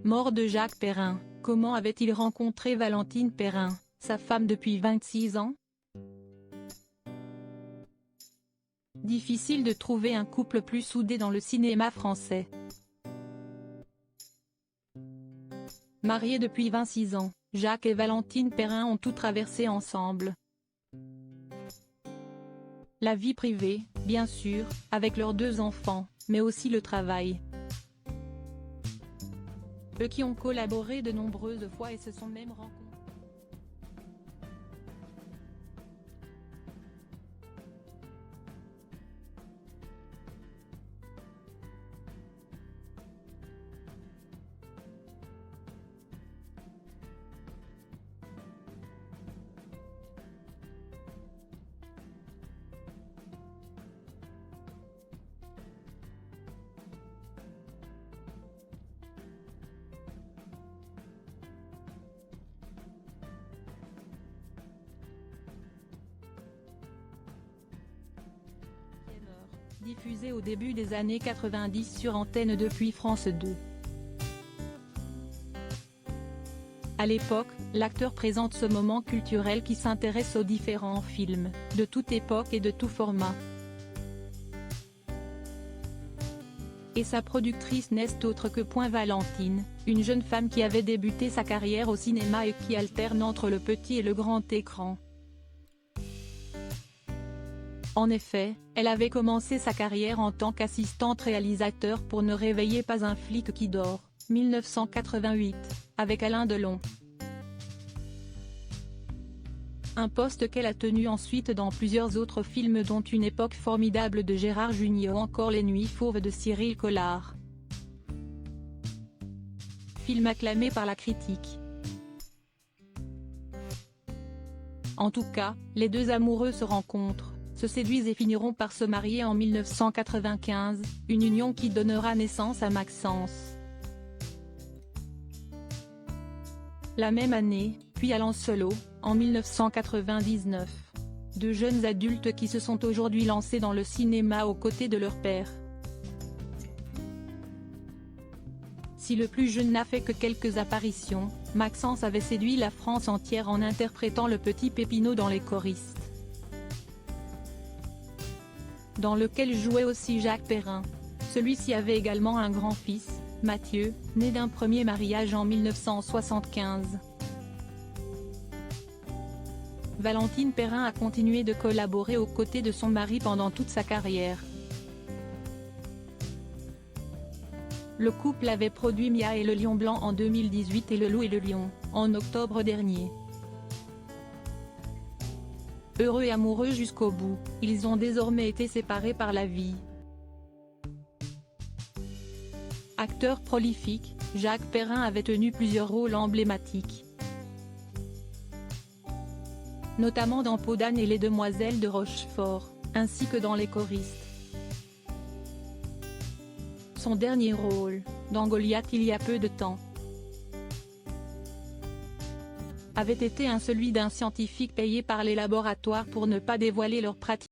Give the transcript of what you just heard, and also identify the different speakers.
Speaker 1: Mort de Jacques Perrin, comment avait-il rencontré Valentine Perrin, sa femme depuis 26 ans? Difficile de trouver un couple plus soudé dans le cinéma français. Mariés depuis 26 ans, Jacques et Valentine Perrin ont tout traversé ensemble. La vie privée, bien sûr, avec leurs 2 enfants, mais aussi le travail. Eux qui ont collaboré de nombreuses fois et se sont même rencontrés. Diffusé au début des années 90 sur Antenne 2 puis France 2. À l'époque, l'acteur présente ce moment culturel qui s'intéresse aux différents films, de toute époque et de tout format. Et sa productrice n'est autre que Valentine, une jeune femme qui avait débuté sa carrière au cinéma et qui alterne entre le petit et le grand écran. En effet, elle avait commencé sa carrière en tant qu'assistante réalisateur pour Ne réveillez pas un flic qui dort, 1988, avec Alain Delon. Un poste qu'elle a tenu ensuite dans plusieurs autres films dont Une époque formidable de Gérard Jugnot ou encore Les Nuits fauves de Cyril Collard. Film acclamé par la critique. En tout cas, les 2 amoureux se rencontrent, se séduisent et finiront par se marier en 1995, une union qui donnera naissance à Maxence. La même année, puis à Lancelot, en 1999. 2 jeunes adultes qui se sont aujourd'hui lancés dans le cinéma aux côtés de leur père. Si le plus jeune n'a fait que quelques apparitions, Maxence avait séduit la France entière en interprétant le petit Pépinot dans Les Choristes, dans lequel jouait aussi Jacques Perrin. Celui-ci avait également un grand-fils, Mathieu, né d'un premier mariage en 1975. Valentine Perrin a continué de collaborer aux côtés de son mari pendant toute sa carrière. Le couple avait produit Mia et le Lion Blanc en 2018 et Le Loup et le Lion, en octobre dernier. Heureux et amoureux jusqu'au bout, ils ont désormais été séparés par la vie. Acteur prolifique, Jacques Perrin avait tenu plusieurs rôles emblématiques, notamment dans Peau d'âne et Les Demoiselles de Rochefort, ainsi que dans Les Choristes. Son dernier rôle, dans Goliath il y a peu de temps, avait été celui d'un scientifique payé par les laboratoires pour ne pas dévoiler leurs pratiques.